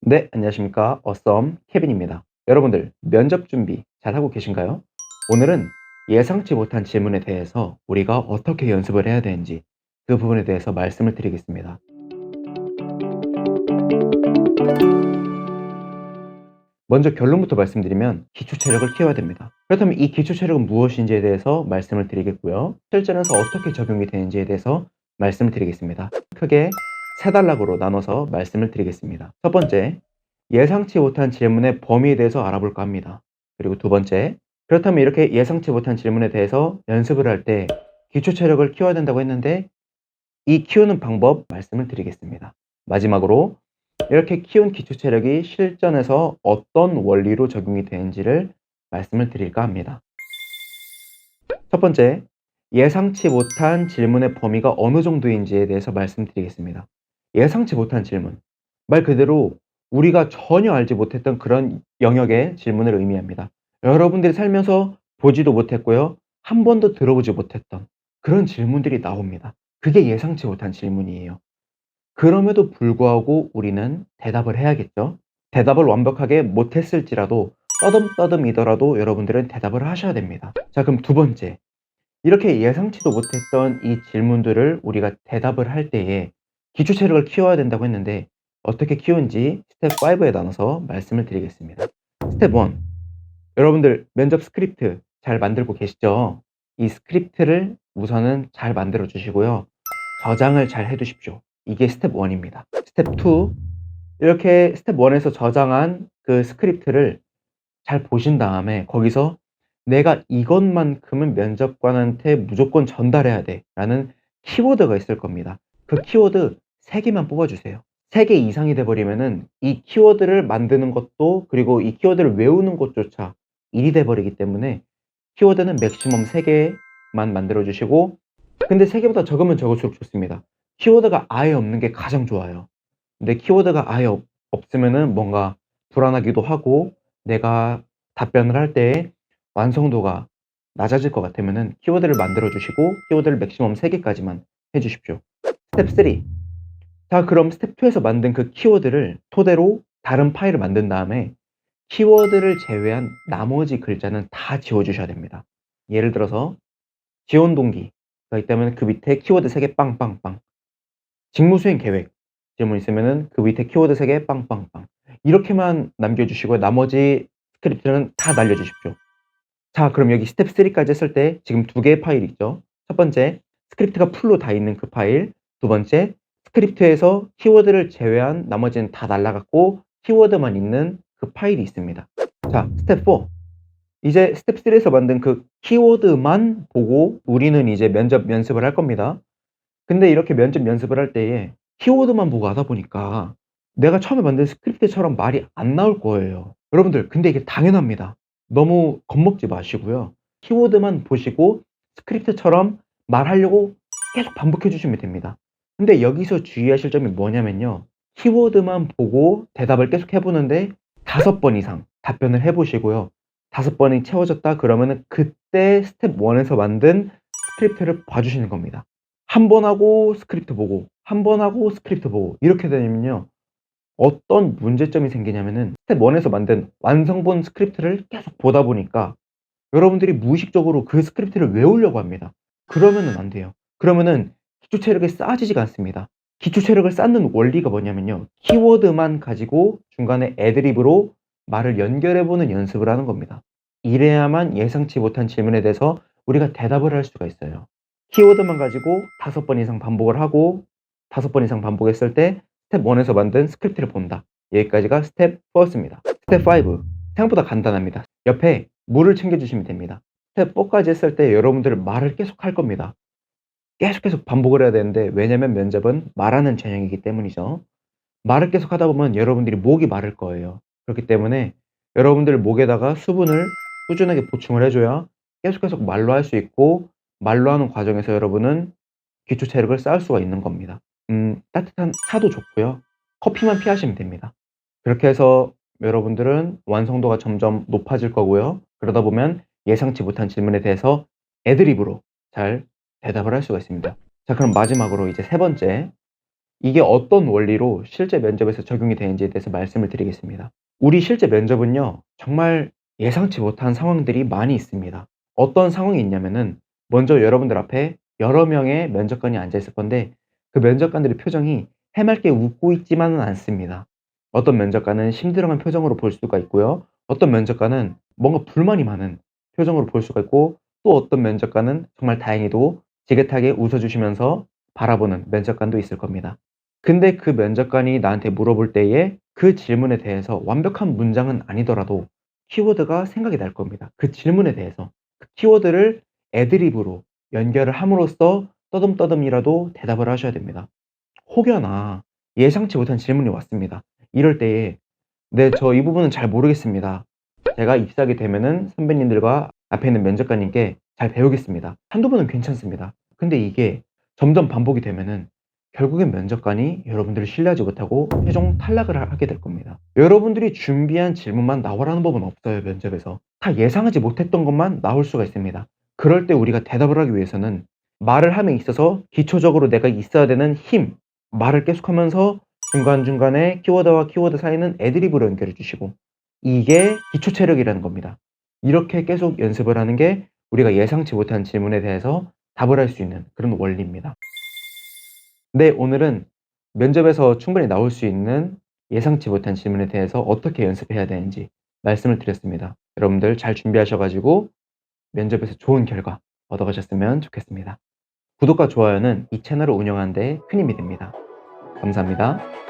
네, 안녕하십니까. 어썸 케빈입니다. 여러분들, 면접 준비 잘하고 계신가요? 오늘은 예상치 못한 질문에 대해서 우리가 어떻게 연습을 해야 되는지 그 부분에 대해서 말씀을 드리겠습니다. 먼저 결론부터 말씀드리면 기초 체력을 키워야 됩니다. 그렇다면 이 기초 체력은 무엇인지에 대해서 말씀을 드리겠고요. 실전에서 어떻게 적용이 되는지에 대해서 말씀을 드리겠습니다. 크게 세 단락으로 나눠서 말씀을 드리겠습니다. 첫 번째, 예상치 못한 질문의 범위에 대해서 알아볼까 합니다. 그리고 두 번째, 그렇다면 이렇게 예상치 못한 질문에 대해서 연습을 할 때 기초 체력을 키워야 된다고 했는데 이 키우는 방법 말씀을 드리겠습니다. 마지막으로 이렇게 키운 기초 체력이 실전에서 어떤 원리로 적용이 되는지를 말씀을 드릴까 합니다. 첫 번째, 예상치 못한 질문의 범위가 어느 정도인지에 대해서 말씀드리겠습니다. 예상치 못한 질문. 말 그대로 우리가 전혀 알지 못했던 그런 영역의 질문을 의미합니다. 여러분들이 살면서 보지도 못했고요. 한 번도 들어보지 못했던 그런 질문들이 나옵니다. 그게 예상치 못한 질문이에요. 그럼에도 불구하고 우리는 대답을 해야겠죠. 대답을 완벽하게 못했을지라도 떠듬떠듬이더라도 여러분들은 대답을 하셔야 됩니다. 자, 그럼 두 번째. 이렇게 예상치도 못했던 이 질문들을 우리가 대답을 할 때에 기초 체력을 키워야 된다고 했는데 어떻게 키운지 스텝 5에 나눠서 말씀을 드리겠습니다. 스텝 1. 여러분들 면접 스크립트 잘 만들고 계시죠? 이 스크립트를 우선은 잘 만들어 주시고요. 저장을 잘 해 두십시오. 이게 스텝 1입니다. 스텝 2. 이렇게 스텝 1에서 저장한 그 스크립트를 잘 보신 다음에 거기서 '내가 이것만큼은 면접관한테 무조건 전달해야 돼.'라는 키워드가 있을 겁니다. 그 키워드 3 개만 뽑아 주세요. 3개 이상이 돼 버리면은 이 키워드를 만드는 것도 그리고 이 키워드를 외우는 것조차 일이 돼 버리기 때문에 키워드는 맥시멈 3 개만 만들어 주시고, 근데 3 개보다 적으면 적을수록 좋습니다. 키워드가 아예 없는 게 가장 좋아요. 근데 키워드가 아예 없으면은 뭔가 불안하기도 하고 내가 답변을 할 때에 완성도가 낮아질 것 같으면은 키워드를 만들어 주시고 키워드를 맥시멈 3 개까지만 해 주십시오. 스텝 3. 자, 그럼 스텝 2에서 만든 그 키워드를 토대로 다른 파일을 만든 다음에 키워드를 제외한 나머지 글자는 다 지워 주셔야 됩니다. 예를 들어서 지원 동기가 있다면 그 밑에 키워드 3개 빵빵빵. 직무 수행 계획 질문 있으면은 그 밑에 키워드 3개 빵빵빵. 이렇게만 남겨 주시고요. 나머지 스크립트는 다 날려 주십시오. 자, 그럼 여기 스텝 3 까지 했을 때 지금 두 개의 파일이 있죠. 첫 번째, 스크립트가 풀로 다 있는 그 파일. 두 번째, 스크립트에서 키워드를 제외한 나머지는 다 날라갔고 키워드만 있는 그 파일이 있습니다. 자, 스텝 4. 이제 스텝 3에서 만든 그 키워드만 보고 우리는 이제 면접 연습을 할 겁니다. 근데 이렇게 면접 연습을 할 때에 키워드만 보고 하다 보니까 내가 처음에 만든 스크립트처럼 말이 안 나올 거예요. 여러분들, 근데 이게 당연합니다. 너무 겁먹지 마시고요. 키워드만 보시고 스크립트처럼 말하려고 계속 반복해 주시면 됩니다. 근데 여기서 주의하실 점이 뭐냐면요. 키워드만 보고 대답을 계속 해 보는데 5번 이상 답변을 해 보시고요. 5번이 채워졌다 그러면은 그때 스텝 1에서 만든 스크립트를 봐 주시는 겁니다. 한 번 하고 스크립트 보고 한 번 하고 스크립트 보고 이렇게 되면요. 어떤 문제점이 생기냐면은 스텝 1에서 만든 완성본 스크립트를 계속 보다 보니까 여러분들이 무의식적으로 그 스크립트를 외우려고 합니다. 그러면은 안 돼요. 그러면은 기초 체력이 쌓아지지가 않습니다. 기초 체력을 쌓는 원리가 뭐냐면요. 키워드만 가지고 중간에 애드립으로 말을 연결해 보는 연습을 하는 겁니다. 이래야만 예상치 못한 질문에 대해서 우리가 대답을 할 수가 있어요. 키워드만 가지고 5번 이상 반복을 하고 5번 이상 반복했을 때 스텝 1에서 만든 스크립트를 본다. 여기까지가 스텝 4였습니다. 스텝 5. 생각보다 간단합니다. 옆에 물을 챙겨 주시면 됩니다. 스텝 4까지 했을 때 여러분들 말을 계속 할 겁니다. 계속 반복을 해야 되는데, 왜냐면 면접은 말하는 전형이기 때문이죠. 말을 계속 하다 보면 여러분들이 목이 마를 거예요. 그렇기 때문에 여러분들 목에다가 수분을 꾸준하게 보충을 해 줘야 계속 말로 할 수 있고, 말로 하는 과정에서 여러분은 기초 체력을 쌓을 수가 있는 겁니다. 따뜻한 차도 좋고요. 커피만 피하시면 됩니다. 그렇게 해서 여러분들은 완성도가 점점 높아질 거고요. 그러다 보면 예상치 못한 질문에 대해서 애드립으로 잘 대답을 할 수가 있습니다. 자, 그럼 마지막으로 이제 세 번째. 이게 어떤 원리로 실제 면접에서 적용이 되는지에 대해서 말씀을 드리겠습니다. 우리 실제 면접은요, 정말 예상치 못한 상황들이 많이 있습니다. 어떤 상황이 있냐면은 먼저 여러분들 앞에 여러 명의 면접관이 앉아 있을 건데 그 면접관들의 표정이 해맑게 웃고 있지만은 않습니다. 어떤 면접관은 심드렁한 표정으로 볼 수가 있고요. 어떤 면접관은 뭔가 불만이 많은 표정으로 볼 수가 있고 또 어떤 면접관은 정말 다행히도 지긋하게 웃어 주시면서 바라보는 면접관도 있을 겁니다. 근데 그 면접관이 나한테 물어볼 때에 그 질문에 대해서 완벽한 문장은 아니더라도 키워드가 생각이 날 겁니다. 그 질문에 대해서. 그 키워드를 애드리브로 연결을 함으로써 떠듬떠듬이라도 대답을 하셔야 됩니다. 혹여나 예상치 못한 질문이 왔습니다. 이럴 때에 "네, 저 이 부분은 잘 모르겠습니다. 제가 입사하게 되면은 선배님들과 앞에 있는 면접관님께 잘 배우겠습니다." 한두 번은 괜찮습니다. 근데 이게 점점 반복이 되면은 결국엔 면접관이 여러분들을 신뢰하지 못하고 최종 탈락을 하게 될 겁니다. 여러분들이 준비한 질문만 나오라는 법은 없어요, 면접에서. 다 예상하지 못했던 것만 나올 수가 있습니다. 그럴 때 우리가 대답을 하기 위해서는 말을 함에 있어서 기초적으로 내가 있어야 되는 힘, 말을 계속하면서 중간중간에 키워드와 키워드 사이는 애드리브로 연결해 주시고, 이게 기초 체력이라는 겁니다. 이렇게 계속 연습을 하는 게 우리가 예상치 못한 질문에 대해서 답을 할 수 있는 그런 원리입니다. 네, 오늘은 면접에서 충분히 나올 수 있는 예상치 못한 질문에 대해서 어떻게 연습해야 되는지 말씀을 드렸습니다. 여러분들 잘 준비하셔 가지고 면접에서 좋은 결과 얻어가셨으면 좋겠습니다. 구독과 좋아요는 이 채널을 운영하는 데 큰 힘이 됩니다. 감사합니다.